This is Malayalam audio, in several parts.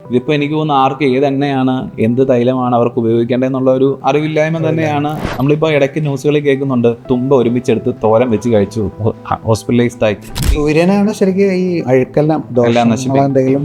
ഇതിപ്പോൾ എനിക്ക് തോന്നുന്നു ആർക്ക് ഏത് എണ്ണയാണ് എന്ത് തൈലമാണ് അവർക്ക് ഉപയോഗിക്കേണ്ടതെന്നുള്ള ഒരു അറിവില്ലായ്മ തന്നെയാണ്. നമ്മളിപ്പോൾ ഇടയ്ക്ക് ന്യൂസുകളിൽ കേൾക്കുന്നുണ്ട്, തുമ്പ ഒരുമിച്ചെടുത്ത് തോരൻ വെച്ച് കഴിച്ചു, ഹോസ്പിറ്റലൈസ്ഡ് ആയി. സൂര്യനാണ് ശരിക്കും ഈ അഴുക്കെല്ലാം എന്തെങ്കിലും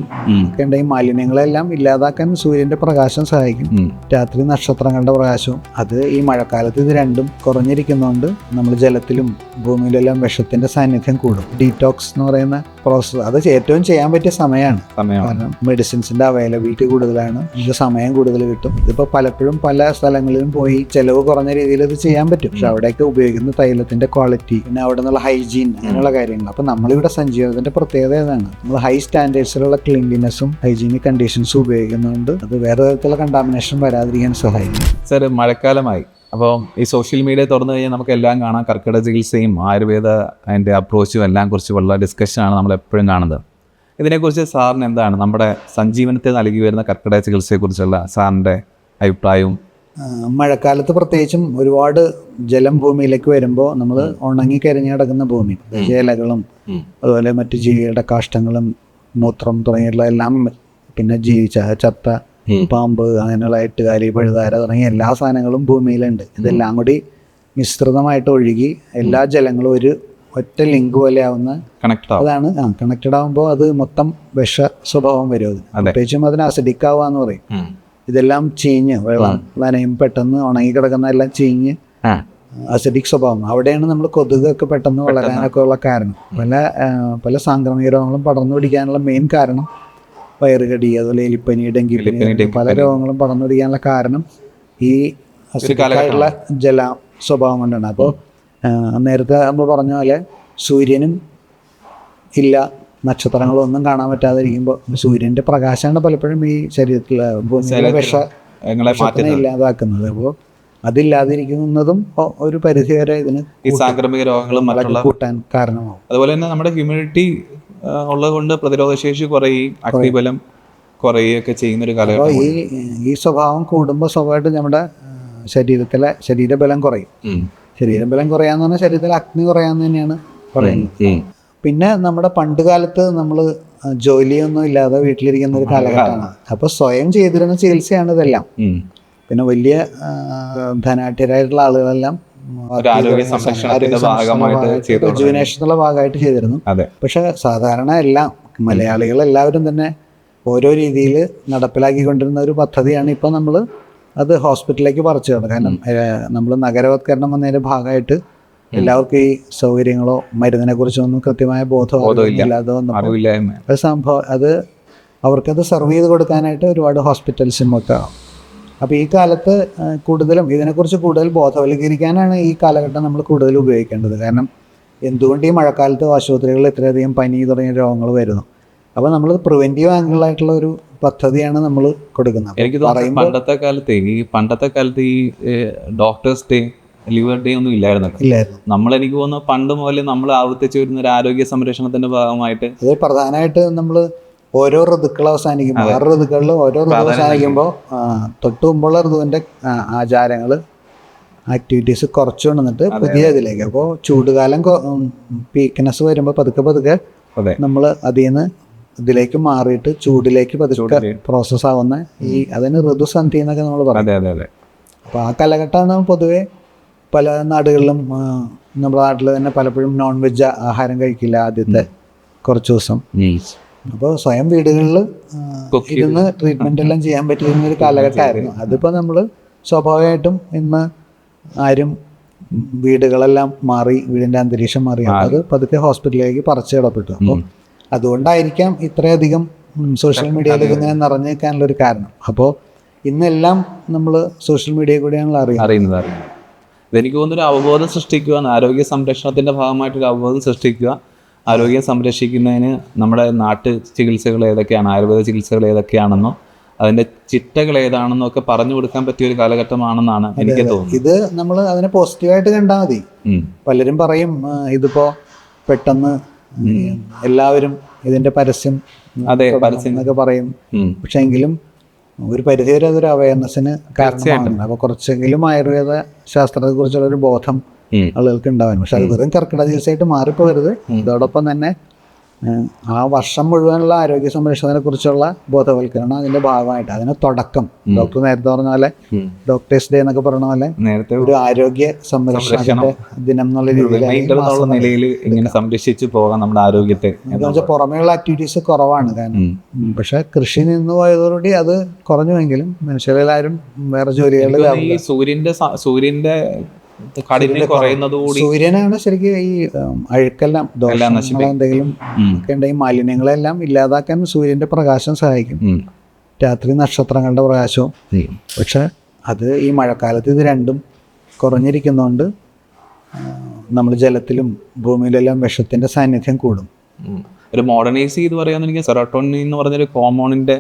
ഉണ്ടെങ്കിൽ മാലിന്യങ്ങളെല്ലാം ഇല്ലാതാക്കാൻ സൂര്യന്റെ പ്രകാശം സഹായിക്കും. രാത്രി നക്ഷത്രങ്ങളുടെ പ്രകാശവും. അത് ഈ മഴക്കാലത്ത് ഇത് രണ്ടും കുറഞ്ഞിരിക്കുന്നതുകൊണ്ട് നമ്മൾ ജലത്തിലും ഭൂമിയിലെല്ലാം വിഷത്തിന്റെ സാന്നിധ്യം കൂടും. ഡീറ്റോക്സ് എന്ന് പറയുന്ന പ്രോസസ് അത് ഏറ്റവും ചെയ്യാൻ പറ്റിയ സമയമാണ്. കാരണം മെഡിസിൻസിന്റെ അവൈലബിലിറ്റി കൂടുതലാണ്, ഇത് സമയം കൂടുതൽ കിട്ടും. ഇതിപ്പോൾ പലപ്പോഴും പല സ്ഥലങ്ങളിലും പോയി ചെലവ് കുറഞ്ഞ രീതിയിൽ ഇത് ചെയ്യാൻ പറ്റും. പക്ഷെ അവിടെയൊക്കെ ഉപയോഗിക്കുന്ന തൈലത്തിന്റെ ക്വാളിറ്റി, പിന്നെ അവിടെ നിന്നുള്ള ഹൈജീൻ, അങ്ങനെയുള്ള കാര്യങ്ങൾ. അപ്പൊ നമ്മളിവിടെ സഞ്ജീവനത്തിന്റെ പ്രത്യേകത ഏതാണ്? നമ്മൾ ഹൈ സ്റ്റാൻഡേർഡ്സിലുള്ള ക്ലീൻലിനെസ്സും ഹൈജീനിക് കണ്ടീഷൻസും ഉപയോഗിക്കുന്നതുകൊണ്ട് അത് വേറെ തരത്തിലുള്ള കണ്ടാമിനേഷൻ വരാതിരിക്കാൻ സഹായിക്കും. സാർ, മഴക്കാലമായി. അപ്പോൾ ഈ സോഷ്യൽ മീഡിയ തുറന്നു കഴിഞ്ഞാൽ നമുക്ക് എല്ലാം കാണാം. കർക്കിടക ചികിത്സയും ആയുർവേദ അതിൻ്റെ അപ്രോച്ചും എല്ലാം കുറിച്ച് വളരെ ഡിസ്കഷനാണ് നമ്മൾ എപ്പോഴും കാണുന്നത്. ഇതിനെക്കുറിച്ച് സാറിന് എന്താണ് നമ്മുടെ സഞ്ജീവനത്തെ നൽകി വരുന്ന കർക്കിടക ചികിത്സയെക്കുറിച്ചുള്ള സാറിൻ്റെ അഭിപ്രായവും? മഴക്കാലത്ത് പ്രത്യേകിച്ചും ഒരുപാട് ജലം ഭൂമിയിലേക്ക് വരുമ്പോൾ നമ്മൾ ഉണങ്ങി കരിഞ്ഞു കിടക്കുന്ന ഭൂമി, ഇലകളും അതുപോലെ മറ്റു ജീവികളുടെ കാഷ്ടങ്ങളും മൂത്രം തുടങ്ങിയുള്ള എല്ലാം, പിന്നെ ചത്ത പാമ്പ്, അങ്ങനെയുള്ള എട്ടുകാലി, പഴുതാര തുടങ്ങിയ എല്ലാ സാധനങ്ങളും ഭൂമിയിലുണ്ട്. ഇതെല്ലാം കൂടി മിശ്രിതമായിട്ട് ഒഴുകി എല്ലാ ജലങ്ങളും ഒരു ഒറ്റ ലിങ്ക് പോലെ ആവുന്ന അതാണ്. കണക്റ്റഡ് ആകുമ്പോൾ അത് മൊത്തം വിഷ സ്വഭാവം വരും. പ്രത്യേകിച്ചും അതിന് അസിഡിക് ആവാന്ന് പറയും. ഇതെല്ലാം ചീഞ്ഞ് വെള്ളം നനയും പെട്ടെന്ന് ഉണങ്ങി കിടക്കുന്ന എല്ലാം ചീഞ്ഞ് അസിഡിക് സ്വഭാവം. അവിടെയാണ് നമ്മൾ കൊതുകൊക്കെ പെട്ടെന്ന് വളരാനൊക്കെ ഉള്ള കാരണം. പല സാംക്രമിക രോഗങ്ങളും പടർന്നു പിടിക്കാനുള്ള മെയിൻ കാരണം വയറുകടി, അതുപോലെ എലിപ്പനി, ഡെങ്കിപ്പനി, പല രോഗങ്ങളും പടർന്നു പിടിക്കാനുള്ള കാരണം ഈ അസിഡിക്കായിട്ടുള്ള ജല സ്വഭാവം കൊണ്ടാണ്. അപ്പോൾ നേരത്തെ നമ്മൾ പറഞ്ഞ പോലെ സൂര്യനും ഇല്ല, നക്ഷത്രങ്ങളും ഒന്നും കാണാൻ പറ്റാതെ ഇരിക്കുമ്പോൾ സൂര്യന്റെ പ്രകാശമാണ് പലപ്പോഴും ഈ ശരീരത്തിലെ വിഷത്തിനെ ഇല്ലാതാക്കുന്നത്. അപ്പോൾ അതില്ലാതിരിക്കുന്നതും ഒരു പരിധിവരെ ഇതിന് ഈ സാംക്രമിക രോഗങ്ങളും കൂട്ടാൻ കാരണമാവും. അതുപോലെ തന്നെ നമ്മുടെ ഹ്യൂമിഡിറ്റി ഉള്ളതുകൊണ്ട് പ്രതിരോധശേഷി കുറയും, അഗ്നിബലം കുറയുകയൊക്കെ ചെയ്യുന്നൊരു കാലഘട്ടം. ഈ സ്വഭാവം കൂടുമ്പോൾ സ്വാഭാവികമായിട്ട് നമ്മുടെ ശരീരബലം കുറയും. ശരീരബലം കുറയാന്ന് പറഞ്ഞാൽ ശരീരത്തിലെ അഗ്നി കുറയാന്ന് തന്നെയാണ് പറയുന്നത്. പിന്നെ നമ്മുടെ പണ്ട് കാലത്ത് നമ്മൾ ജോലിയൊന്നും ഇല്ലാതെ വീട്ടിലിരിക്കുന്ന ഒരു കാലഘട്ടമാണ്. അപ്പോൾ സ്വയം ചെയ്തിരുന്ന ചികിത്സയാണ് ഇതെല്ലാം. പിന്നെ വലിയ ധനാഢ്യരായിട്ടുള്ള ആളുകളെല്ലാം എഡ്യൂക്കേഷനുള്ള ഭാഗമായിട്ട് ചെയ്തിരുന്നു. പക്ഷെ സാധാരണ എല്ലാം മലയാളികൾ എല്ലാവരും തന്നെ ഓരോ രീതിയിൽ നടപ്പിലാക്കിക്കൊണ്ടിരുന്ന ഒരു പദ്ധതിയാണ് ഇപ്പോൾ നമ്മൾ അത് ഹോസ്പിറ്റലിലേക്ക് പറിച്ചു കിടന്നത്. കാരണം നമ്മൾ നഗരവത്കരണം വന്നതിൻ്റെ ഭാഗമായിട്ട് എല്ലാവർക്കും ഈ സൗകര്യങ്ങളോ മരുന്നിനെ കുറിച്ചൊന്നും കൃത്യമായ ബോധമില്ലാതെ വന്നപ്പോൾ സംഭവം അത് അവർക്കത് സെർവ് ചെയ്ത് കൊടുക്കാനായിട്ട് ഒരുപാട് ഹോസ്പിറ്റൽസും ഒക്കെ. അപ്പോൾ ഈ കാലത്ത് കൂടുതലും ഇതിനെക്കുറിച്ച് കൂടുതൽ ബോധവൽക്കരിക്കാനാണ് ഈ കാലഘട്ടം നമ്മൾ കൂടുതൽ ഉപയോഗിക്കേണ്ടത്. കാരണം എന്തുകൊണ്ട് ഈ മഴക്കാലത്ത് ആശുപത്രികളിൽ ഇത്രയധികം പനി തുടങ്ങിയ രോഗങ്ങൾ വരുന്നു? അപ്പോൾ നമ്മൾ പ്രിവെൻറ്റീവ് ആംഗിളായിട്ടുള്ള ഒരു പദ്ധതിയാണ് നമ്മൾ കൊടുക്കുന്നത്. എനിക്ക് തോന്നുന്നു പണ്ടത്തെ കാലത്ത് ഈ ഡോക്ടേഴ്സ് ഡേ, ലിവർ ഡേ ഒന്നും ഇല്ലായിരുന്നു. എനിക്ക് തോന്നുന്നു പണ്ട് മുതൽ നമ്മൾ ആവർത്തിച്ച് വരുന്ന ഒരു ആരോഗ്യ സംരക്ഷണത്തിന്റെ ഭാഗമായിട്ട് അത് പ്രധാനമായിട്ട് നമ്മൾ ഓരോ ഋതുക്കൾ അവസാനിക്കുമ്പോൾ 6 ഋതുക്കളിൽ ഓരോ ഋതു അവസാനിക്കുമ്പോൾ തൊട്ട് മുമ്പുള്ള ഋതുവിൻ്റെ ആചാരങ്ങൾ, ആക്ടിവിറ്റീസ് കുറച്ചു കൊണ്ടിട്ട് പുതിയ ഇതിലേക്ക്. അപ്പോൾ ചൂടുകാലം വീക്ക്നെസ് വരുമ്പോൾ പതുക്കെ നമ്മൾ അതിൽ നിന്ന് ഇതിലേക്ക് മാറിയിട്ട് ചൂടിലേക്ക് പതുക്കെ പ്രോസസ് ആവുന്ന അതിന് ഋതുസന്ധി എന്നൊക്കെ നമ്മൾ പറയും. അപ്പോൾ ആ കാലഘട്ടമാണ് പൊതുവെ പല നാടുകളിലും. നമ്മുടെ നാട്ടിൽ തന്നെ പലപ്പോഴും നോൺ വെജ് ആഹാരം കഴിക്കില്ല ആദ്യത്തെ കുറച്ച് ദിവസം. അപ്പോൾ സ്വയം വീടുകളിൽ ഇരുന്ന് ട്രീറ്റ്മെൻ്റ് എല്ലാം ചെയ്യാൻ പറ്റിയിരുന്ന ഒരു കാലഘട്ടമായിരുന്നു. അതിപ്പോൾ നമ്മൾ സ്വാഭാവികമായിട്ടും ഇന്ന് ആരും വീടുകളെല്ലാം മാറി, വീടിൻ്റെ അന്തരീക്ഷം മാറി, അത് പതുക്കെ ഹോസ്പിറ്റലിലേക്ക് പറിച്ചിടപ്പെട്ടു. അപ്പോൾ അതുകൊണ്ടായിരിക്കാം ഇത്രയധികം സോഷ്യൽ മീഡിയയിൽ ഇങ്ങനെ നിറഞ്ഞു നിൽക്കാനുള്ളൊരു കാരണം. അപ്പോൾ ഇന്നെല്ലാം നമ്മൾ സോഷ്യൽ മീഡിയ കൂടെയാണല്ലോ അറിയുന്നത്. ഇതെനിക്ക് തോന്നുന്നൊരു അവബോധം സൃഷ്ടിക്കുക, ആരോഗ്യ സംരക്ഷണത്തിൻ്റെ ഭാഗമായിട്ടൊരു അവബോധം സൃഷ്ടിക്കുക. ആരോഗ്യം സംരക്ഷിക്കുന്നതിന് നമ്മുടെ നാട്ടു ചികിത്സകൾ ഏതൊക്കെയാണ്, ആയുർവേദ ചികിത്സകൾ ഏതൊക്കെയാണെന്നോ അതിൻ്റെ ചിട്ടകൾ ഏതാണെന്നോ ഒക്കെ പറഞ്ഞു കൊടുക്കാൻ പറ്റിയ ഒരു കാലഘട്ടമാണെന്നാണ് എനിക്ക് തോന്നുന്നത്. ഇത് നമ്മൾ അതിനെ പോസിറ്റീവായിട്ട് കണ്ടാൽ മതി. പലരും പറയും ഇതിപ്പോൾ പെട്ടെന്ന് എല്ലാവരും ഇതിൻ്റെ പരസ്യം എന്നൊക്കെ പറയും. പക്ഷെ എങ്കിലും ഒരു പരിധിവരെ അതൊരു അവയർനെസ്സിന് കാരണമാണ്. അപ്പോൾ കുറച്ചെങ്കിലും ആയുർവേദ ശാസ്ത്രത്തെ കുറിച്ചുള്ളൊരു ബോധം ആളുകൾക്ക് ഉണ്ടാവാൻ. പക്ഷെ അത് വെറും കർക്കിടക ചികിത്സയായിട്ട് മാറിപ്പോകരുത്. ഇതോടൊപ്പം തന്നെ ആ വർഷം മുഴുവനുള്ള ആരോഗ്യ സംരക്ഷണത്തിനെ കുറിച്ചുള്ള ബോധവൽക്കരണം അതിന്റെ ഭാഗമായിട്ട് അതിന് തുടക്കം ഡോക്ടർ നേരത്തെ പറഞ്ഞ പോലെ ഡോക്ടേഴ്സ് ഡേ എന്നൊക്കെ പറഞ്ഞ പോലെ നേരത്തെ ഒരു ആരോഗ്യ സംരക്ഷണത്തിന്റെ ദിനം എന്നുള്ള നിലയിൽ ഇങ്ങനെ സംരക്ഷിച്ചു പോകാം നമ്മുടെ ആരോഗ്യത്തെ. എന്താ വെച്ചാൽ പുറമേയുള്ള ആക്ടിവിറ്റീസ് കുറവാണ് കാരണം. പക്ഷെ കൃഷി നിന്ന് പോയതോടുകൂടി അത് കുറഞ്ഞുവെങ്കിലും മനുഷ്യരെല്ലാവരും വേറെ ജോലികളിൽ ഈ സൂര്യന്റെ കഠിനം കുറയുന്നതുകൂടി സൂര്യനാണ് ശരിക്കും ഈ അഴുക്കെല്ലാം എന്തെങ്കിലും ഒക്കെ ഉണ്ടെങ്കിൽ മാലിന്യങ്ങളെല്ലാം ഇല്ലാതാക്കാൻ സൂര്യന്റെ പ്രകാശം സഹായിക്കും. രാത്രി നക്ഷത്രങ്ങളുടെ പ്രകാശവും. പക്ഷെ അത് ഈ മഴക്കാലത്ത് ഇത് രണ്ടും കുറഞ്ഞിരിക്കുന്നതുകൊണ്ട് നമ്മൾ ജലത്തിലും ഭൂമിയിലെല്ലാം വിഷത്തിന്റെ സാന്നിധ്യം കൂടും. ഒരു മോഡേണൈസ് ചെയ്ത് പറയുകയാണെങ്കിൽ സെറോട്ടോണിൻ എന്ന് പറഞ്ഞൊരു ഹോർമോണിന്റെ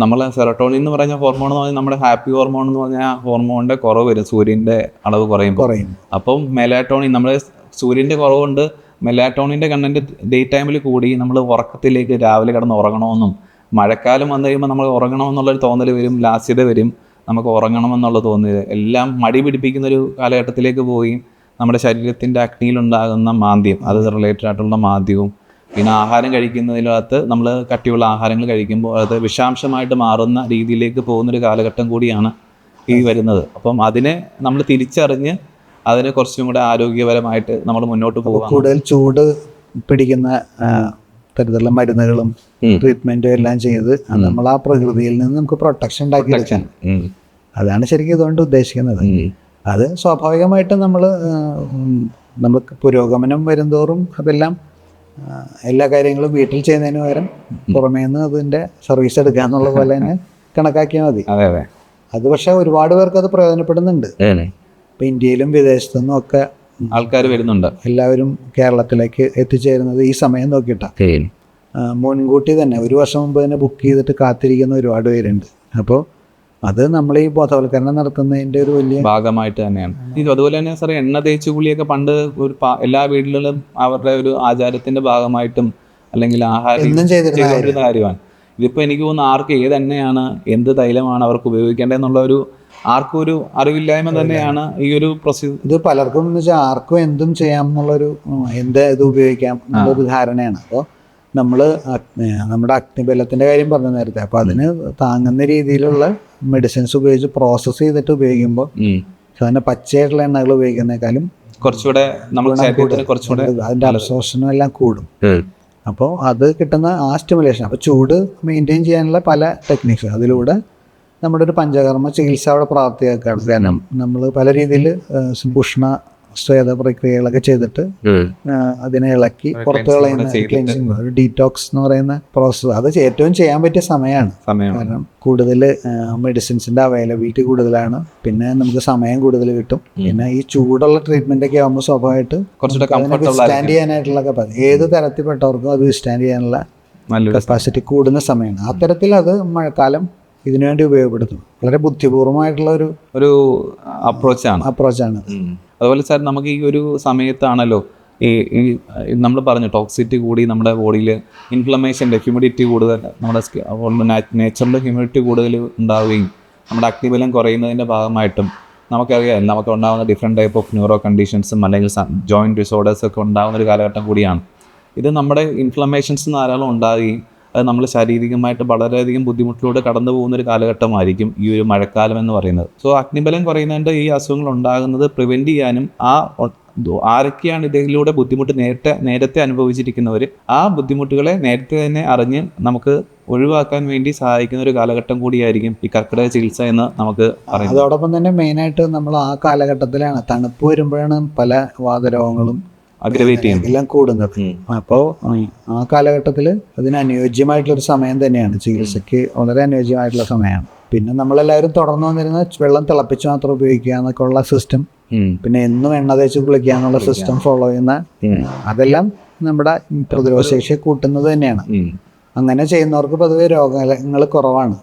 നമ്മൾ സെറോട്ടോണിൻ എന്ന് പറഞ്ഞ ഹോർമോൺ എന്ന് പറഞ്ഞാൽ നമ്മുടെ ഹാപ്പി ഹോർമോൺ എന്ന് പറഞ്ഞാൽ ആ ഹോർമോണിന്റെ കുറവ് വരും സൂര്യന്റെ അളവ് കുറയും. അപ്പം മെലാറ്റോണിൻ നമ്മുടെ സൂര്യന്റെ കുറവുകൊണ്ട് മെലാറ്റോണിന്റെ കണ്ടന്റ് ഡേ ടൈമിൽ കൂടി നമ്മൾ ഉറക്കത്തിലേക്ക് രാവിലെ കിടന്ന് ഉറങ്ങണമെന്നും മഴക്കാലം വന്നു കഴിയുമ്പോൾ നമ്മൾ ഉറങ്ങണമെന്നുള്ളൊരു തോന്നൽ വരും, ലാസ്യത വരും, നമുക്ക് ഉറങ്ങണമെന്നുള്ള തോന്നൽ എല്ലാം മടി പിടിപ്പിക്കുന്നൊരു കാലഘട്ടത്തിലേക്ക് പോയി നമ്മുടെ ശരീരത്തിൻ്റെ അഗ്നിയിലുണ്ടാകുന്ന മാന്ദ്യം, അത് റിലേറ്റഡ് ആയിട്ടുള്ള മാന്ദ്യവും പിന്നെ ആഹാരം കഴിക്കുന്നതിനകത്ത് നമ്മൾ കട്ടിയുള്ള ആഹാരങ്ങൾ കഴിക്കുമ്പോൾ അത് വിഷാംശമായിട്ട് മാറുന്ന രീതിയിലേക്ക് പോകുന്നൊരു കാലഘട്ടം കൂടിയാണ് ഈ വരുന്നത്. അപ്പം അതിനെ നമ്മൾ തിരിച്ചറിഞ്ഞ് അതിനെ കുറച്ചും കൂടെ ആരോഗ്യപരമായിട്ട് നമ്മൾ മുന്നോട്ട് പോകുക. കൂടുതൽ ചൂട് പിടിക്കുന്ന തരത്തിലുള്ള മരുന്നുകളും ട്രീറ്റ്മെൻറ്റും എല്ലാം ചെയ്ത് നമ്മൾ ആ പ്രകൃതിയിൽ നിന്ന് നമുക്ക് പ്രൊട്ടക്ഷൻ ഉണ്ടാക്കിയെടുക്കാൻ, അതാണ് ശരിക്കും ഇതുകൊണ്ട് ഉദ്ദേശിക്കുന്നത്. അത് സ്വാഭാവികമായിട്ടും നമ്മൾ പുരോഗമനം വരുന്തോറും അതെല്ലാം എല്ലാ കാര്യങ്ങളും വീട്ടിൽ ചെയ്യുന്നതിന് പകരം പുറമേ നിന്ന് അതിൻ്റെ സർവീസ് എടുക്കുക എന്നുള്ള പോലെ തന്നെ കണക്കാക്കിയാൽ മതി. അത് പക്ഷെ ഒരുപാട് പേർക്ക് അത് പ്രയോജനപ്പെടുന്നുണ്ട്. ഇപ്പം ഇന്ത്യയിലും വിദേശത്തുനിന്നും ഒക്കെ ആൾക്കാർ വരുന്നുണ്ട്. എല്ലാവരും കേരളത്തിലേക്ക് എത്തിച്ചേരുന്നത് ഈ സമയം നോക്കിയിട്ടാണ്. മുൻകൂട്ടി തന്നെ ഒരു വർഷം മുമ്പ് തന്നെ ബുക്ക് ചെയ്തിട്ട് കാത്തിരിക്കുന്ന ഒരുപാട് പേരുണ്ട്. അപ്പോൾ അത് നമ്മൾ ഈ ബോധവൽക്കരണം നടത്തുന്നതിൻ്റെ ഒരു വലിയ ഭാഗമായിട്ട് തന്നെയാണ്. അതുപോലെ തന്നെ സാറേ എണ്ണ തേച്ച് കുളിയൊക്കെ പണ്ട് ഒരു എല്ലാ വീടുകളിലും അവരുടെ ഒരു ആചാരത്തിന്റെ ഭാഗമായിട്ടും അല്ലെങ്കിൽ ആഹാരം ചെയ്തിരുന്ന കാര്യമാണ്. ഇതിപ്പോൾ എനിക്ക് തോന്നുന്നു ആർക്ക് ഏത് എണ്ണയാണ് എന്ത് തൈലമാണ് അവർക്ക് ഉപയോഗിക്കേണ്ടതെന്നുള്ള ഒരു ആർക്കും ഒരു അറിവില്ലായ്മ തന്നെയാണ് ഈ ഒരു പ്രൊസീജർ. ഇത് പലർക്കും എന്ന് വെച്ചാൽ ആർക്കും എന്തും ചെയ്യാം എന്നുള്ളൊരു ഇത് ഉപയോഗിക്കാം എന്നുള്ളൊരു ധാരണയാണ്. അപ്പോൾ നമ്മൾ നമ്മുടെ അഗ്നിബലത്തിൻ്റെ കാര്യം പറഞ്ഞ നേരത്തെ, അപ്പോൾ അതിന് താങ്ങുന്ന രീതിയിലുള്ള മെഡിസിൻസ് ഉപയോഗിച്ച് പ്രോസസ്സ് ചെയ്തിട്ട് ഉപയോഗിക്കുമ്പോൾ സാധാരണ പച്ചയായിട്ടുള്ള എണ്ണകൾ ഉപയോഗിക്കുന്നതിനേക്കാളും കുറച്ചുകൂടെ അതിൻ്റെ അബ്സോർപ്ഷനും എല്ലാം കൂടും. അപ്പോൾ അത് കിട്ടുന്ന ആ സ്റ്റിമുലേഷൻ, അപ്പോൾ ചൂട് മെയിൻറ്റെയിൻ ചെയ്യാനുള്ള പല ടെക്നിക്സ് അതിലൂടെ നമ്മുടെ ഒരു പഞ്ചകർമ്മ ചികിത്സ അവിടെ പ്രാപ്തിയാക്കുകയാണ്. കാരണം നമ്മൾ പല രീതിയിൽ ഉഷ്ണ സ്വേദ പ്രക്രിയകളൊക്കെ ചെയ്തിട്ട് അതിനെ ഇളക്കി പുറത്ത് കളയുന്ന ക്ലീൻസിങ്, ഒരു ഡീറ്റോക്സ് എന്ന് പറയുന്ന പ്രോസസ്സ്, അത് ഏറ്റവും ചെയ്യാൻ പറ്റിയ സമയമാണ്. കാരണം കൂടുതൽ മെഡിസിൻസിന്റെ അവൈലബിലിറ്റി കൂടുതലാണ്, പിന്നെ നമുക്ക് സമയം കൂടുതൽ കിട്ടും. പിന്നെ ഈ ചൂടുള്ള ട്രീറ്റ്മെന്റ് ഒക്കെ ആകുമ്പോൾ സ്വാഭാവികമായിട്ട് വിസ്റ്റാൻഡ് ചെയ്യാനായിട്ടുള്ള കപ്പാസിറ്റി ഏത് തരത്തിൽപ്പെട്ടവർക്കും അത് വിസ്റ്റാൻഡ് ചെയ്യാനുള്ള കപ്പാസിറ്റി കൂടുന്ന സമയമാണ്. ആ തരത്തിൽ അത് മഴക്കാലം ഇതിനുവേണ്ടി ഉപയോഗപ്പെടുത്തും. വളരെ ബുദ്ധിപൂർവമായിട്ടുള്ള ഒരു അപ്രോച്ചാണ്. അതുപോലെ സാർ നമുക്ക് ഈ ഒരു സമയത്താണല്ലോ ഈ നമ്മൾ പറഞ്ഞു ടോക്സിറ്റി കൂടി നമ്മുടെ ബോഡിയിൽ ഇൻഫ്ലമേഷൻ്റെ ഹ്യൂമിഡിറ്റി കൂടുതൽ, നമ്മുടെ നേച്ചറിൽ ഹ്യൂമിഡിറ്റി കൂടുതൽ ഉണ്ടാവുകയും നമ്മുടെ അഗ്നിബലം കുറയുന്നതിൻ്റെ ഭാഗമായിട്ടും നമുക്കറിയാം നമുക്ക് ഉണ്ടാകുന്ന ഡിഫറെൻറ്റ് ടൈപ്പ് ഓഫ് ന്യൂറോ കണ്ടീഷൻസും അല്ലെങ്കിൽ ജോയിൻറ്റ് ഡിസോർഡേഴ്സൊക്കെ ഉണ്ടാകുന്ന ഒരു കാലഘട്ടം കൂടിയാണ്. ഇത് നമ്മുടെ ഇൻഫ്ലമേഷൻസ് ധാരാളം ഉണ്ടാകുകയും അത് നമ്മൾ ശാരീരികമായിട്ട് വളരെയധികം ബുദ്ധിമുട്ടിലൂടെ കടന്നു പോകുന്ന ഒരു കാലഘട്ടമായിരിക്കും ഈ ഒരു മഴക്കാലം എന്ന് പറയുന്നത്. സോ അഗ്നിബലം കുറയുന്നതിൻ്റെ ഈ അസുഖങ്ങൾ ഉണ്ടാകുന്നത് പ്രിവെൻറ്റ് ചെയ്യാനും ആരൊക്കെയാണ് ഇതിലൂടെ ബുദ്ധിമുട്ട് നേരത്തെ അനുഭവിച്ചിരിക്കുന്നവർ ആ ബുദ്ധിമുട്ടുകളെ നേരത്തെ തന്നെ അറിഞ്ഞ് നമുക്ക് ഒഴിവാക്കാൻ വേണ്ടി സഹായിക്കുന്ന ഒരു കാലഘട്ടം കൂടിയായിരിക്കും ഈ കർക്കിടക ചികിത്സ എന്ന് നമുക്ക് പറയാം. അതോടൊപ്പം തന്നെ മെയിനായിട്ട് നമ്മൾ ആ കാലഘട്ടത്തിലാണ് തണുപ്പ് വരുമ്പോഴാണ് പല വാതരോഗങ്ങളും എല്ലാം കൂടുന്നത്. അപ്പോൾ ആ കാലഘട്ടത്തിൽ അതിന് അനുയോജ്യമായിട്ടുള്ളൊരു സമയം തന്നെയാണ്, ചികിത്സയ്ക്ക് വളരെ അനുയോജ്യമായിട്ടുള്ള സമയമാണ്. പിന്നെ നമ്മളെല്ലാവരും തുടർന്ന് വന്നിരുന്ന വെള്ളം തിളപ്പിച്ച് മാത്രം ഉപയോഗിക്കുക എന്നൊക്കെ ഉള്ള സിസ്റ്റം, പിന്നെ എന്നും എണ്ണ തേച്ച് കുളിക്കുക എന്നുള്ള സിസ്റ്റം ഫോളോ ചെയ്യുന്ന അതെല്ലാം നമ്മുടെ പ്രതിരോധ ശേഷിയെ കൂട്ടുന്നത് തന്നെയാണ്. അങ്ങനെ ചെയ്യുന്നവർക്ക് പൊതുവെ രോഗങ്ങൾ കുറവാണ്.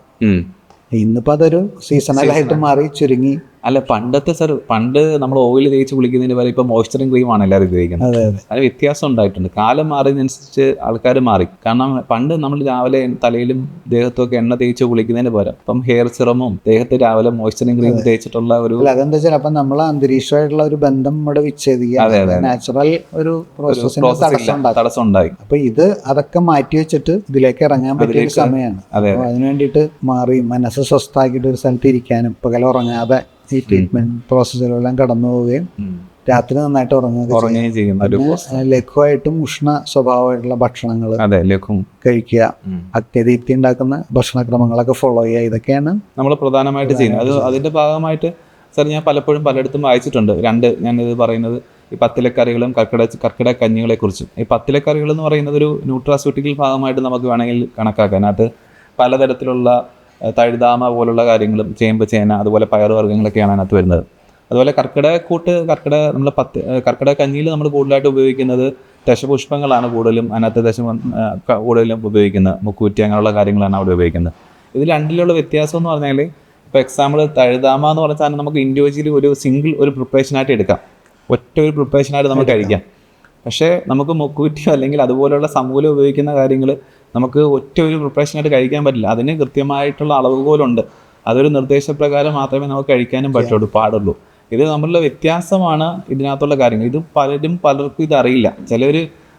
ഇന്നിപ്പോൾ അതൊരു സീസണലായിട്ട് മാറി ചുരുങ്ങി അല്ല പണ്ടത്തെ സർ, പണ്ട് നമ്മൾ ഓയിൽ തേച്ച് കുളിക്കുന്നതിന് പകരം ഇപ്പൊ മോയ്സ്ചറിങ് ക്രീമാണ് എല്ലാവരും ഉപയോഗിക്കുന്നത്. അതെ അതെ. അത് വ്യത്യാസം ഉണ്ടായിട്ടുണ്ട്. കാലം മാറിയതിനനുസരിച്ച് ആൾക്കാർ മാറി. കാരണം പണ്ട് നമ്മൾ രാവിലെ തലയിലും ദേഹത്തും ഒക്കെ എണ്ണ തേച്ച് കുളിക്കുന്നതിന് പകരം ഇപ്പം ഹെയർ സിറമും ദേഹത്ത് രാവിലെ മോയ്സ്ചറിങ് ക്രീം തേച്ചിട്ടുള്ള ഒരു അതെന്താ വെച്ചാൽ അപ്പൊ നമ്മൾ അന്തരീക്ഷമായിട്ടുള്ള ഒരു ബന്ധം ഇവിടെ വിച്ഛേദിക്കുക, നാച്ചുറൽ ഒരു പ്രോസസ്സിന് തടസ്സം ഉണ്ടായി. അപ്പൊ ഇത് അതൊക്കെ മാറ്റി വെച്ചിട്ട് ഇതിലേക്ക് ഇറങ്ങാൻ പറ്റിയ ഒരു സമയമാണ്. അപ്പൊ അതിനു വേണ്ടിയിട്ട് മാറി മനസ്സ് സ്വസ്ഥാക്കിയിട്ട് ഒരു സ്ഥലത്ത് ഇരിക്കാനും പകൽ ഉറങ്ങാതെ ഈ ട്രീറ്റ്മെന്റ് പ്രോസസ്സിലെല്ലാം കടന്നു പോവുകയും രാത്രി നന്നായിട്ട് ഉറങ്ങുകയും ചെയ്യുന്നു. ലഘുവായിട്ടും ഉഷ്ണ സ്വഭാവമായിട്ടുള്ള ഭക്ഷണങ്ങൾ കഴിക്കുക, അഗ്നിദീപ്തി ഉണ്ടാക്കുന്ന ഭക്ഷണക്രമങ്ങളൊക്കെ ഫോളോ ചെയ്യുക, ഇതൊക്കെയാണ് നമ്മൾ പ്രധാനമായിട്ട് ചെയ്യുന്നത്. അത് അതിന്റെ ഭാഗമായിട്ട് സാർ ഞാൻ പലപ്പോഴും പലയിടത്തും വായിച്ചിട്ടുണ്ട്. ഞാനിത് പറയുന്നത് ഈ പത്തിലക്കറികളും കർക്കിടക കഞ്ഞികളെ കുറിച്ചും. ഈ പത്തിലക്കറികൾ എന്ന് പറയുന്നത് ഒരു ന്യൂട്രാസ്യൂട്ടിക്കൽ ഭാഗമായിട്ട് നമുക്ക് വേണമെങ്കിൽ കണക്കാക്കാൻ. അതിനകത്ത് പലതരത്തിലുള്ള തഴുതാമ പോലുള്ള കാര്യങ്ങളും ചേമ്പ്, ചേന, അതുപോലെ പയറുവർഗ്ഗങ്ങളൊക്കെയാണ് അതിനകത്ത് വരുന്നത്. അതുപോലെ നമ്മൾ കർക്കിടക കഞ്ഞിയിൽ നമ്മൾ കൂടുതലായിട്ട് ഉപയോഗിക്കുന്നത് ദശപുഷ്പങ്ങളാണ് കൂടുതലും. അതിനകത്ത് കൂടുതലും ഉപയോഗിക്കുന്നത് മുക്കൂറ്റി അങ്ങനെയുള്ള കാര്യങ്ങളാണ് അവിടെ ഉപയോഗിക്കുന്നത്. ഇത് രണ്ടിലുള്ള വ്യത്യാസം എന്ന് പറഞ്ഞാൽ, ഇപ്പോൾ എക്സാമ്പിൾ തഴുതാമ എന്ന് പറഞ്ഞ സാധനം നമുക്ക് ഇൻഡിവിജ്വലി ഒരു പ്രിപ്പറേഷനായിട്ട് എടുക്കാം, ഒറ്റ ഒരു പ്രിപ്പറേഷനായിട്ട് നമുക്ക് കഴിക്കാം. പക്ഷേ നമുക്ക് മുക്കൂറ്റിയോ അല്ലെങ്കിൽ അതുപോലെയുള്ള സമൂലം ഉപയോഗിക്കുന്ന കാര്യങ്ങൾ നമുക്ക് ഒറ്റ ഒരു പ്രിപ്പറേഷനായിട്ട് കഴിക്കാൻ പറ്റില്ല. അതിന് കൃത്യമായിട്ടുള്ള അളവുകോലുണ്ട്. അതൊരു നിർദ്ദേശപ്രകാരം മാത്രമേ നമുക്ക് കഴിക്കാനും പാടുള്ളൂ. ഇത് നമ്മളുടെ വ്യത്യാസമാണ് ഇതിനകത്തുള്ള കാര്യങ്ങൾ. ഇത് പലർക്കും ഇതറിയില്ല. ചിലർ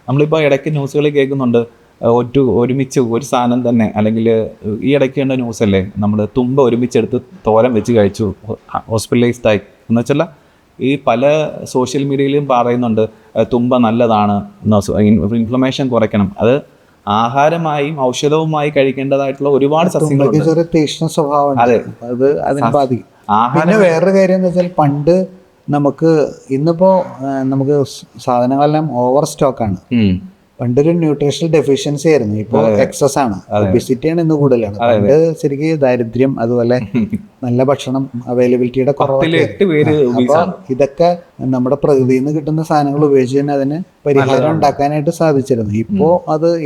നമ്മളിപ്പോൾ ഇടയ്ക്ക് ന്യൂസുകളിൽ കേൾക്കുന്നുണ്ട്, ഒരുമിച്ച് ഒരു സാധനം തന്നെ, അല്ലെങ്കിൽ ഈ ഇടയ്ക്ക് കണ്ട ന്യൂസല്ലേ, നമ്മൾ തുമ്പ ഒരുമിച്ചെടുത്ത് തോരൻ വെച്ച് കഴിച്ചു, ഹോസ്പിറ്റലൈസ്ഡ് ആയി എന്ന് വെച്ചാൽ ഈ പല സോഷ്യൽ മീഡിയയിലും പറയുന്നുണ്ട് തുമ്പ നല്ലതാണ്, ഇൻഫ്ലമേഷൻ കുറയ്ക്കണം. അത് ആഹാരമായും ഔഷധവുമായി കഴിക്കേണ്ടതായിട്ടുള്ള ഒരുപാട് സസ്യങ്ങളുണ്ട്. തീക്ഷ്ണ സ്വഭാവം അത് അതിനെ ബാധിക്കും. പിന്നെ വേറൊരു കാര്യം എന്ന് വെച്ചാൽ, പണ്ട് ഇന്നിപ്പോ നമുക്ക് സാധനങ്ങളെല്ലാം ഓവർ സ്റ്റോക്കാണ്. പണ്ടൊരു ന്യൂട്രീഷണൽ ഡെഫിഷ്യൻസി ആയിരുന്നു, ഇപ്പോൾ എക്സസ് ആണ്. ഒബിസിറ്റിയാണ് ഇന്ന് കൂടുതലാണ്. പണ്ട് ശരിക്കും ദാരിദ്ര്യം, അതുപോലെ നല്ല ഭക്ഷണം അവൈലബിലിറ്റിയുടെ കുറവ്. അപ്പൊ ഇതൊക്കെ നമ്മുടെ പ്രകൃതിയിൽ നിന്ന് കിട്ടുന്ന സാധനങ്ങൾ ഉപയോഗിച്ച് തന്നെ അതിന് പരിഹാരം ഉണ്ടാക്കാനായിട്ട് സാധിച്ചിരുന്നു.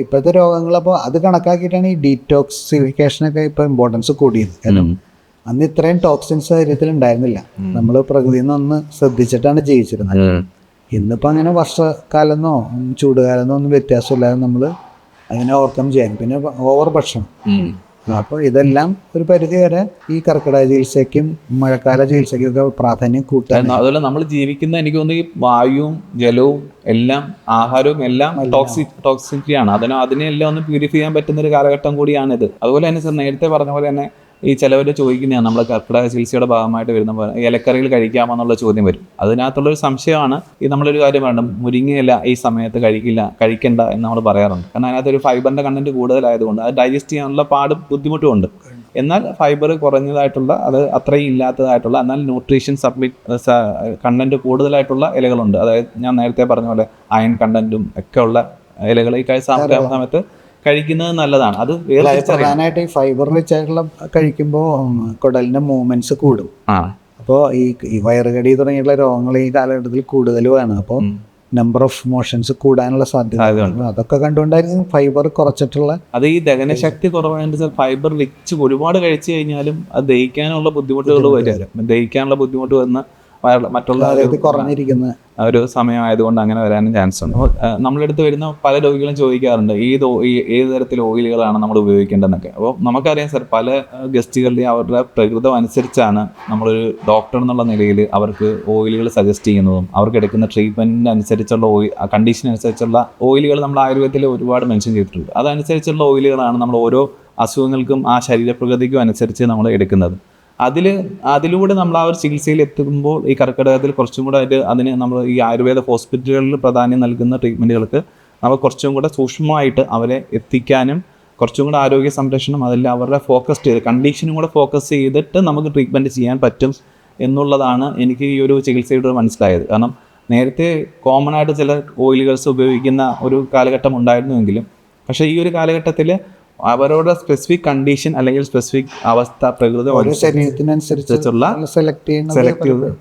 ഇപ്പോഴത്തെ രോഗങ്ങൾ അപ്പോൾ അത് കണക്കാക്കിയിട്ടാണ് ഈ ഡീറ്റോക്സിഫിക്കേഷനൊക്കെ ഇപ്പൊ ഇമ്പോർട്ടൻസ് കൂടിയത്. കാരണം അന്ന് ഇത്രയും ടോക്സിൻസ് ശരീരത്തിൽ ഉണ്ടായിരുന്നില്ല. നമ്മൾ പ്രകൃതിയിൽ നിന്ന് ശ്രദ്ധിച്ചിട്ടാണ് ജീവിച്ചിരുന്നത്. ഇന്നിപ്പോൾ അങ്ങനെ വർഷക്കാലെന്നോ ചൂടുകാലെന്നോ ഒന്നും വ്യത്യാസമില്ലാതെ നമ്മൾ അതിനെ ഓവർകം ചെയ്യാൻ. പിന്നെ ഓവർ ഭക്ഷണം. അപ്പോൾ ഇതെല്ലാം ഒരു പരിധി വരെ ഈ കർക്കിടക ചികിത്സയ്ക്കും മഴക്കാല ചികിത്സയ്ക്കും ഒക്കെ പ്രാധാന്യം കൂട്ടാൻ. അതുപോലെ നമ്മൾ ജീവിക്കുന്ന, എനിക്ക് തോന്നുന്നു, ഈ വായുവും ജലവും എല്ലാം ആഹാരവും എല്ലാം ടോക്സിറ്റിയാണ്. അതിനെല്ലാം ഒന്ന് പ്യൂരിഫൈ ചെയ്യാൻ പറ്റുന്ന ഒരു കാലഘട്ടം കൂടിയാണിത്. അതുപോലെ തന്നെ സർ നേരത്തെ പറഞ്ഞ പോലെ തന്നെ ഈ ചിലവർ ചോദിക്കുന്നതാണ്, നമ്മൾ കർക്കിടക ചികിത്സയുടെ ഭാഗമായിട്ട് വരുന്ന പോലെ ഇലക്കറികൾ കഴിക്കാമോ എന്നുള്ള ചോദ്യം വരും. അതിനകത്തുള്ളൊരു സംശയമാണ് ഈ നമ്മളൊരു കാര്യം പറയണം, മുരിങ്ങയില ഈ സമയത്ത് കഴിക്കണ്ട എന്ന് നമ്മൾ പറയാറുണ്ട്. കാരണം അതിനകത്തൊരു ഫൈബറിൻ്റെ കണ്ടന്റ് കൂടുതലായതുകൊണ്ട് അത് ഡൈജസ്റ്റ് ചെയ്യാനുള്ള ബുദ്ധിമുട്ടുമുണ്ട്. എന്നാൽ ഫൈബർ കുറഞ്ഞതായിട്ടുള്ള, അത് അത്രയും ഇല്ലാത്തതായിട്ടുള്ള, എന്നാൽ ന്യൂട്രീഷൻ കണ്ടന്റ് കൂടുതലായിട്ടുള്ള ഇലകളുണ്ട്. അതായത് ഞാൻ നേരത്തെ പറഞ്ഞ പോലെ അയൺ കണ്ടന്റും ഒക്കെ ഉള്ള ഇലകൾ ഈ സമയത്ത് കഴിക്കുന്നത് നല്ലതാണ്. അത് പ്രധാനമായിട്ട് ഈ ഫൈബർ റിച്ച് ആയിട്ടുള്ള കഴിക്കുമ്പോൾ കുടലിന്റെ മൂവ്മെന്റ്സ് കൂടും. അപ്പോൾ ഈ വയറുകടി തുടങ്ങിയുള്ള രോഗങ്ങൾ ഈ കാലഘട്ടത്തിൽ കൂടുതലുമാണ്. അപ്പോൾ നമ്പർ ഓഫ് മോഷൻസ് കൂടാനുള്ള സാധ്യത, അതൊക്കെ കണ്ടുകൊണ്ടായിരിക്കും ഫൈബർ കുറച്ചിട്ടുള്ള. അത് ഈ ദഹനശക്തി കുറവായിട്ട് ഫൈബർ റിച്ച് ഒരുപാട് കഴിച്ചു കഴിഞ്ഞാലും അത് ദഹിക്കാനുള്ള ബുദ്ധിമുട്ടുകൾ വന്ന മറ്റുള്ള കുറഞ്ഞിരിക്കുന്ന ഒരു സമയമായതുകൊണ്ട് അങ്ങനെ വരാനും ചാൻസ് ഉണ്ട്. നമ്മളെടുത്ത് വരുന്ന പല രോഗികളും ചോദിക്കാറുണ്ട് ഏത് തരത്തിൽ ഓയിലുകളാണ് നമ്മൾ ഉപയോഗിക്കേണ്ടതെന്നൊക്കെ. അപ്പോൾ നമുക്കറിയാം സർ, പല ഗസ്റ്റുകളുടെയും അവരുടെ പ്രകൃതം അനുസരിച്ചാണ് നമ്മളൊരു ഡോക്ടർ എന്നുള്ള നിലയിൽ അവർക്ക് ഓയിലുകൾ സജസ്റ്റ് ചെയ്യുന്നതും അവർക്ക് എടുക്കുന്ന ട്രീറ്റ്മെൻറ്റിന് അനുസരിച്ചുള്ള കണ്ടീഷൻ അനുസരിച്ചുള്ള ഓയിലുകൾ നമ്മൾ ആയുർവേദത്തിൽ ഒരുപാട് മെൻഷൻ ചെയ്തിട്ടുണ്ട്. അതനുസരിച്ചുള്ള ഓയിലുകളാണ് നമ്മൾ ഓരോ അസുഖങ്ങൾക്കും ആ ശരീരപ്രകൃതിക്കും അനുസരിച്ച് നമ്മൾ എടുക്കുന്നത്. അതിലൂടെ നമ്മൾ ആ ഒരു ചികിത്സയിൽ എത്തുമ്പോൾ ഈ കർക്കിടകത്തിൽ കുറച്ചും കൂടെ അതിന് നമ്മൾ ഈ ആയുർവേദ ഹോസ്പിറ്റലുകളിൽ പ്രാധാന്യം നൽകുന്ന ട്രീറ്റ്മെൻറ്റുകൾക്ക് നമ്മൾ കുറച്ചും കൂടെ സൂക്ഷ്മമായിട്ട് അവരെ എത്തിക്കാനും കുറച്ചും കൂടെ ആരോഗ്യ സംരക്ഷണം അതിൽ അവരുടെ കണ്ടീഷനും കൂടെ ഫോക്കസ് ചെയ്തിട്ട് നമുക്ക് ട്രീറ്റ്മെൻറ്റ് ചെയ്യാൻ പറ്റും എന്നുള്ളതാണ് എനിക്ക് ഈ ഒരു ചികിത്സയുടെ മനസ്സിലായത്. കാരണം നേരത്തെ കോമൺ ആയിട്ട് ചില ഓയിലുകൾസ് ഉപയോഗിക്കുന്ന ഒരു കാലഘട്ടം ഉണ്ടായിരുന്നുവെങ്കിലും, പക്ഷേ ഈ ഒരു കാലഘട്ടത്തിൽ അവരുടെ സ്പെസിഫിക് കണ്ടീഷൻ അല്ലെങ്കിൽ സ്പെസിഫിക് അവസ്ഥ പ്രകൃതി ശരീരത്തിനനുസരിച്ചുള്ള സെലക്ട്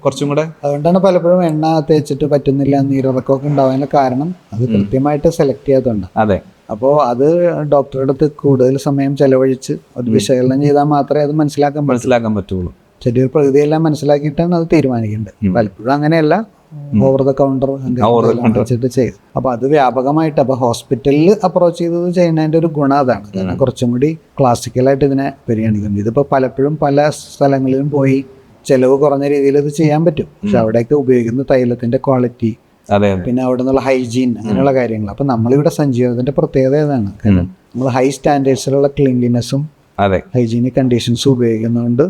കുറച്ചും കൂടെ. അതുകൊണ്ടാണ് പലപ്പോഴും എണ്ണ തേച്ചിട്ട് പറ്റുന്നില്ല, നീരിറക്കമൊക്കെ ഉണ്ടാവാനുള്ള കാരണം അത് കൃത്യമായിട്ട് സെലക്ട് ചെയ്യാത്തതുകൊണ്ട്. അതെ. അപ്പോൾ അത് ഡോക്ടറുടെ അടുത്ത് കൂടുതൽ സമയം ചെലവഴിച്ച് അത് വിശകലനം ചെയ്താൽ മാത്രമേ അത് മനസ്സിലാക്കാൻ പറ്റുള്ളൂ. ചെറിയൊരു പ്രകൃതിയെല്ലാം മനസ്സിലാക്കിയിട്ടാണ് അത് തീരുമാനിക്കേണ്ടത്. പലപ്പോഴും അങ്ങനെയല്ല, ഓവർ ദ കൗണ്ടർ വെച്ചിട്ട് ചെയ്യും. അപ്പോൾ അത് വ്യാപകമായിട്ട് അപ്പോൾ ഹോസ്പിറ്റലിൽ അപ്രോച്ച് ചെയ്തത് ചെയ്യുന്നതിൻ്റെ ഒരു ഗുണം അതാണ്. കാരണം കുറച്ചും കൂടി ക്ലാസിക്കലായിട്ട് ഇതിനെ പരിഗണിക്കുന്നു. ഇതിപ്പോൾ പലപ്പോഴും പല സ്ഥലങ്ങളിലും പോയി ചിലവ് കുറഞ്ഞ രീതിയിൽ ഇത് ചെയ്യാൻ പറ്റും. പക്ഷെ അവിടെയൊക്കെ ഉപയോഗിക്കുന്ന തൈലത്തിൻ്റെ ക്വാളിറ്റി, പിന്നെ അവിടെ നിന്നുള്ള ഹൈജീൻ, അങ്ങനെയുള്ള കാര്യങ്ങൾ. അപ്പം നമ്മളിവിടെ സഞ്ജീവനത്തിൻ്റെ പ്രത്യേകത ഏതാണ്? കാരണം നമ്മൾ ഹൈ സ്റ്റാൻഡേർഡ്സിലുള്ള ക്ലീൻലിനെസ്സും ഹൈജീനിക് കണ്ടീഷൻസും ഉപയോഗിക്കുന്നതുകൊണ്ട്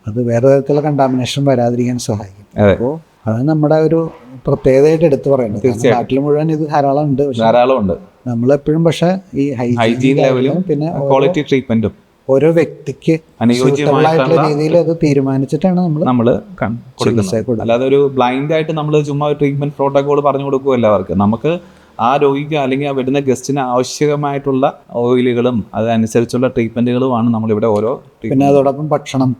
അത് വേറെ തരത്തിലുള്ള കണ്ടാമിനേഷൻ വരാതിരിക്കാൻ സഹായിക്കും. അപ്പോൾ അതാണ് നമ്മുടെ ഒരു പ്രത്യേകതയായിട്ട് എടുത്തു പറയുന്നത്. നാട്ടിൽ മുഴുവൻ ഇത് ധാരാളം ഉണ്ട്. നമ്മളെപ്പോഴും പക്ഷെ ഈ ഹൈജീൻ ലെവലും പിന്നെ ക്വാളിറ്റി ട്രീറ്റ്മെന്റും ഓരോ വ്യക്തിക്ക് അനുയോജ്യമായിട്ടുള്ള രീതിയിൽ അത് തീരുമാനിച്ചിട്ടാണ് നമ്മൾ കൊടുക്കുന്നത്. അല്ലാതെ ഒരു ബ്ലൈൻഡ് ആയിട്ട് നമ്മൾ ചുമ്മാ ട്രീറ്റ്മെന്റ് പ്രോട്ടോകോൾ പറഞ്ഞു കൊടുക്കുകയല്ല അവർക്ക്. നമുക്ക് ആ രോഗിക്ക് അല്ലെങ്കിൽ ആ വരുന്ന ഗസ്റ്റിന് ആവശ്യമായിട്ടുള്ള ഓയിലുകളും അതനുസരിച്ചുള്ള ട്രീറ്റ്മെന്റുകളുമാണ് നമ്മളിവിടെ ഓരോ. പിന്നെ അതോടൊപ്പം ഭക്ഷണം,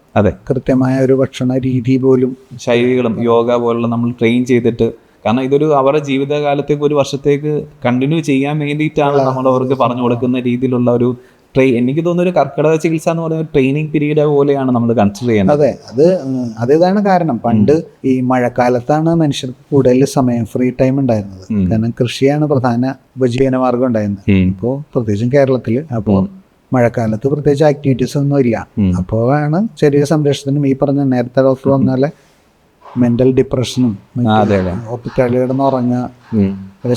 കൃത്യമായ ഒരു ഭക്ഷണ രീതി പോലും, ശൈലികളും യോഗ പോലുള്ള നമ്മൾ ട്രെയിൻ ചെയ്തിട്ട്, കാരണം ഇതൊരു അവരുടെ ജീവിതകാലത്തേക്ക് ഒരു വർഷത്തേക്ക് കണ്ടിന്യൂ ചെയ്യാൻ വേണ്ടിയിട്ടാണ് നമ്മൾ അവർക്ക് പറഞ്ഞു കൊടുക്കുന്ന രീതിയിലുള്ള ഒരു എനിക്ക് തോന്നുന്നു ഒരു കർക്കിടക ചികിത്സ എന്ന് പറയുന്ന ട്രെയിനിങ് പീരീഡ് പോലെയാണ് നമ്മൾ കൺസിഡർ ചെയ്യുന്നത്. അതേതാണ് കാരണം. പണ്ട് ഈ മഴക്കാലത്താണ് മനുഷ്യർക്ക് കൂടുതൽ സമയം, ഫ്രീ ടൈം ഉണ്ടായിരുന്നത്. കാരണം കൃഷിയാണ് പ്രധാന ഉപജീവന മാർഗം ഉണ്ടായിരുന്നത്. ഇപ്പോൾ പ്രത്യേകിച്ചും കേരളത്തിൽ അപ്പോൾ മഴക്കാലത്ത് പ്രത്യേകിച്ച് ആക്ടിവിറ്റീസ് ഒന്നും ഇല്ല. അപ്പോഴാണ് ശരീര സംരക്ഷണത്തിനും ഈ പറഞ്ഞ നേരത്തെ ഡോക്ടർ പറഞ്ഞാൽ മെന്റൽ ഡിപ്രഷനും കിടന്ന് ഉറങ്ങുക,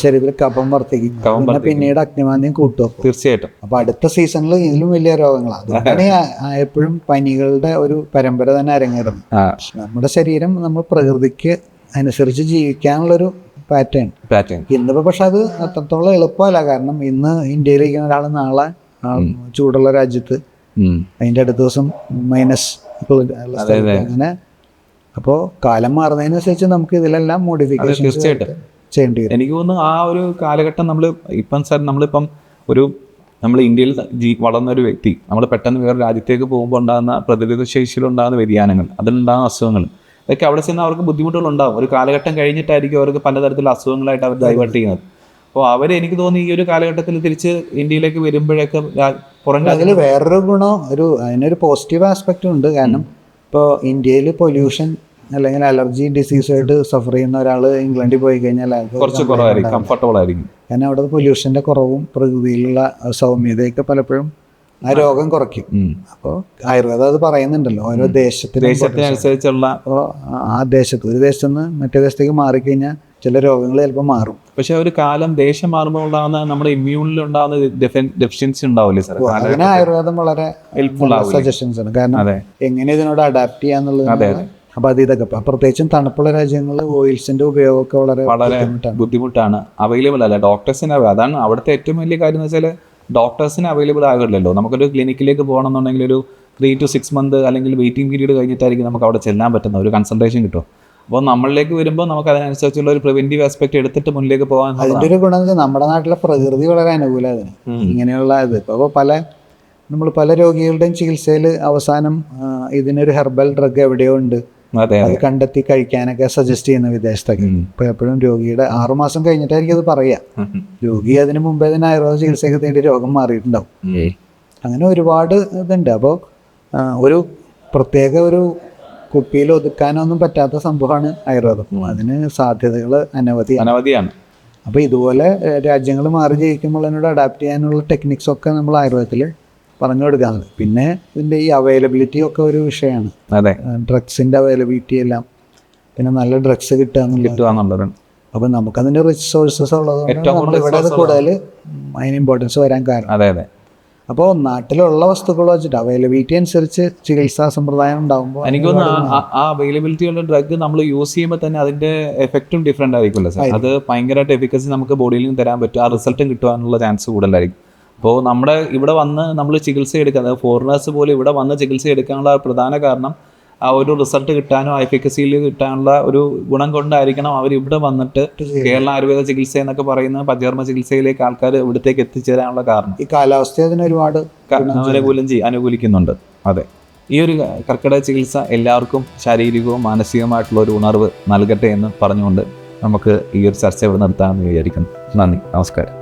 ശരീരത്തിൽ കഫം വർദ്ധിക്കും, പിന്നീട് അഗ്നിമാന്ദ്യം കൂട്ടും. തീർച്ചയായിട്ടും. അപ്പൊ അടുത്ത സീസണിൽ ഇതിലും വലിയ രോഗങ്ങളാണ്. അതുകൊണ്ടാണ് എപ്പോഴും പനികളുടെ ഒരു പരമ്പര തന്നെ അരങ്ങേറുന്നത്. നമ്മുടെ ശരീരം നമ്മൾ പ്രകൃതിക്ക് അനുസരിച്ച് ജീവിക്കാനുള്ളൊരു പാറ്റേൺ. ഇന്നിപ്പോ പക്ഷെ അത് അത്രത്തോളം എളുപ്പമല്ല. കാരണം ഇന്ന് ഇന്ത്യയിലിരിക്കുന്ന ഒരാൾ നാളെ ചൂടുള്ള രാജ്യത്ത്, അതിന്റെ അടുത്ത ദിവസം മൈനസ് അങ്ങനെ. അപ്പോൾ കാലം മാറുന്നതിനനുസരിച്ച് നമുക്ക് ഇതിലെല്ലാം മോഡിഫിക്കേഷൻ ചെയ്യേണ്ടി വരും. എനിക്ക് തോന്നുന്നു ആ ഒരു കാലഘട്ടം നമ്മളിപ്പം നമ്മൾ ഇന്ത്യയിൽ വളർന്നൊരു വ്യക്തി നമ്മൾ പെട്ടെന്ന് വേറെ രാജ്യത്തേക്ക് പോകുമ്പോൾ ഉണ്ടാകുന്ന പ്രതിരോധ ശേഷിയിലുണ്ടാകുന്ന വ്യതിയാനങ്ങൾ, അതിലുണ്ടാകുന്ന അസുഖങ്ങൾ, ഇതൊക്കെ അവിടെ ചെന്ന് അവർക്ക് ബുദ്ധിമുട്ടുകളുണ്ടാകും. ഒരു കാലഘട്ടം കഴിഞ്ഞിട്ടായിരിക്കും അവർക്ക് പലതരത്തിലുള്ള അസുഖങ്ങളായിട്ട് അവർ ഡൈവേർട്ട് ചെയ്യുന്നത്. അപ്പോൾ എനിക്ക് തോന്നുന്നു ഈ ഒരു കാലഘട്ടത്തിൽ തിരിച്ച് ഇന്ത്യയിലേക്ക് വരുമ്പോഴൊക്കെ അതിൽ വേറൊരു ഗുണം, അതിനൊരു പോസിറ്റീവ് ആസ്പെക്റ്റ് ഉണ്ട്. കാരണം ഇപ്പോൾ ഇന്ത്യയിൽ പൊല്യൂഷൻ അല്ലെങ്കിൽ അലർജി ഡിസീസായിട്ട് സഫർ ചെയ്യുന്ന ഒരാൾ ഇംഗ്ലണ്ടിൽ പോയി കഴിഞ്ഞാൽ കുറച്ച് കുറവായിരിക്കും, കംഫർട്ടബിൾ ആയിരിക്കും. കാരണം അവിടെ പൊല്യൂഷൻ്റെ കുറവും പ്രകൃതിയിലുള്ള സൗമ്യതയൊക്കെ പലപ്പോഴും ആ രോഗം കുറയ്ക്കും. അപ്പോൾ ആയുർവേദം അത് പറയുന്നുണ്ടല്ലോ, ഓരോ ദേശത്തിനനുസരിച്ചുള്ള. അപ്പോൾ ആ ദേശത്ത് ഒരു ദേശത്ത് നിന്ന് മറ്റേ ദേശത്തേക്ക് മാറിക്കഴിഞ്ഞാൽ ചില രോഗങ്ങൾ ചിലപ്പോൾ മാറും. പക്ഷെ ഒരു കാലം ദേശം മാറുമ്പോൾ ഉണ്ടാകുന്ന നമ്മുടെ ഇമ്മ്യൂണിൽ ഉണ്ടാകുന്ന ഡെഫിഷ്യൻസി ഉണ്ടാവില്ലേ സാർ? അതിന് ആയുർവേദം വളരെ ഹെൽപ്ഫുൾ സജഷൻസ് ആണ്. കാരണം എങ്ങനെ ഇതിനോട് അഡാപ്റ്റ് ചെയ്യാന്നുള്ളത്. അപ്പൊ അത് ഇതൊക്കെ പ്രത്യേകിച്ചും തണുപ്പുള്ള രാജ്യങ്ങളിൽ ഓയിൽസിന്റെ ഉപയോഗമൊക്കെ വളരെ ബുദ്ധിമുട്ടാണ്. അവൈലബിൾ അല്ല ഡോക്ടേഴ്സിന്. അതാണ് അവിടുത്തെ ഏറ്റവും വലിയ കാര്യം എന്ന് വെച്ചാൽ ഡോക്ടേഴ്സിന് അവൈലബിൾ ആകില്ലല്ലോ. നമുക്കൊരു ക്ലിനിക്കിലേക്ക് പോകണമെന്നുണ്ടെങ്കിൽ ഒരു 3 to 6 months അല്ലെങ്കിൽ വെയിറ്റിംഗ് പീരീഡ് കഴിഞ്ഞിട്ടായിരിക്കും നമുക്ക് അവിടെ ചെല്ലാൻ പറ്റുന്ന ഒരു കൺസൾട്ടേഷൻ കിട്ടും. അപ്പോൾ നമ്മളിലേക്ക് വരുമ്പോൾ നമുക്ക് അതിനനുസരിച്ചുള്ള ഒരു പ്രിവെന്റീവ് ആസ്പെക്ട് എടുത്തിട്ട് മുന്നിലേക്ക് പോകാൻ. അതിൻ്റെ ഒരു ഗുണം വെച്ചാൽ നമ്മുടെ നാട്ടിലെ പ്രകൃതി വളരെ അനുകൂലമാണ് ഇങ്ങനെയുള്ള ഇത്. ഇപ്പോൾ നമ്മൾ പല രോഗികളുടെയും ചികിത്സയിൽ അവസാനം ഇതിനൊരു ഹെർബൽ ഡ്രഗ് എവിടെയോ ഉണ്ട്, അത് കണ്ടെത്തി കഴിക്കാനൊക്കെ സജസ്റ്റ് ചെയ്യുന്ന വിദേശത്തൊക്കെ. ഇപ്പോൾ എപ്പോഴും രോഗിയുടെ 6 മാസം കഴിഞ്ഞിട്ടായിരിക്കും അത് പറയുക. രോഗി അതിന് മുമ്പേ തന്നെ ആയുർവേദ ചികിത്സയ്ക്ക് തേടി രോഗം മാറിയിട്ടുണ്ടാവും. അങ്ങനെ ഒരുപാട് ഇതുണ്ട്. അപ്പോൾ ഒരു പ്രത്യേക ഒരു കുപ്പിയിൽ ഒതുക്കാനൊന്നും പറ്റാത്ത സംഭവമാണ് ആയുർവേദം. അതിന് സാധ്യതകൾ അനവധിയാണ്. അപ്പോൾ ഇതുപോലെ രാജ്യങ്ങൾ മാറി ജയിക്കുമ്പോൾ അതിനോട് അഡാപ്റ്റ് ചെയ്യാനുള്ള ടെക്നിക്സൊക്കെ നമ്മൾ ആയുർവേദത്തിൽ പറഞ്ഞു കൊടുക്കാറുണ്ട്. പിന്നെ ഇതിൻ്റെ ഈ അവൈലബിലിറ്റി ഒക്കെ ഒരു വിഷയമാണ്. ഡ്രഗ്സിൻ്റെ അവൈലബിലിറ്റി എല്ലാം, പിന്നെ നല്ല ഡ്രഗ്സ് കിട്ടുക എന്നുള്ളത്. അപ്പോൾ നമുക്കതിൻ്റെ റിസോഴ്സസ് ഉള്ളതുകൊണ്ട് നമ്മളിവിടെ അത് കൂടുതൽ അതിന് ഇമ്പോർട്ടൻസ് വരാൻ കാരണം. അപ്പോൾ നാട്ടിലുള്ള വസ്തുക്കൾ വെച്ചിട്ട് അവൈലബിലിറ്റി അനുസരിച്ച് ചികിത്സാ സമ്പ്രദായം ഉണ്ടാകുമ്പോൾ എനിക്ക് തോന്നുന്നു ആ അവൈലബിലിറ്റി ഉള്ള ഡ്രഗ് നമ്മൾ യൂസ് ചെയ്യുമ്പോൾ തന്നെ അതിൻ്റെ എഫക്റ്റും ഡിഫറെൻ്റ് ആയിരിക്കുമല്ലോ സാർ. അത് ഭയങ്കരമായിട്ട് എഫിക്കസി നമുക്ക് ബോഡിയിൽ നിന്ന് തരാൻ പറ്റും. ആ റിസൾട്ടും കിട്ടാനുള്ള ചാൻസ് കൂടുതലായിരിക്കും. അപ്പോൾ നമ്മുടെ ഇവിടെ വന്ന് നമ്മൾ ചികിത്സ എടുക്കുക, ഫോറിനേഴ്സ് പോലും ഇവിടെ വന്ന് ചികിത്സ എടുക്കാനുള്ള പ്രധാന കാരണം ആ ഒരു റിസൾട്ട് കിട്ടാനോ എഫിക്കസിയിൽ കിട്ടാനുള്ള ഒരു ഗുണം കൊണ്ടായിരിക്കണം അവർ ഇവിടെ വന്നിട്ട് കേരള ആയുർവേദ ചികിത്സ എന്നൊക്കെ പറയുന്ന പഞ്ചകർമ്മ ചികിത്സയിലേക്ക് ആൾക്കാർ ഇവിടത്തേക്ക് എത്തിച്ചേരാനുള്ള കാരണം. ഈ കാലാവസ്ഥ അതിന് ഒരുപാട് അനുകൂലിക്കുന്നുണ്ട്. അതെ, ഈ ഒരു കർക്കിടക ചികിത്സ എല്ലാവർക്കും ശാരീരികവും മാനസികവുമായിട്ടുള്ള ഒരു ഉണർവ് നൽകട്ടെ എന്ന് പറഞ്ഞുകൊണ്ട് നമുക്ക് ഈ ഒരു ചർച്ച ഇവിടെ നിർത്താമെന്ന് വിചാരിക്കുന്നു. നന്ദി, നമസ്കാരം.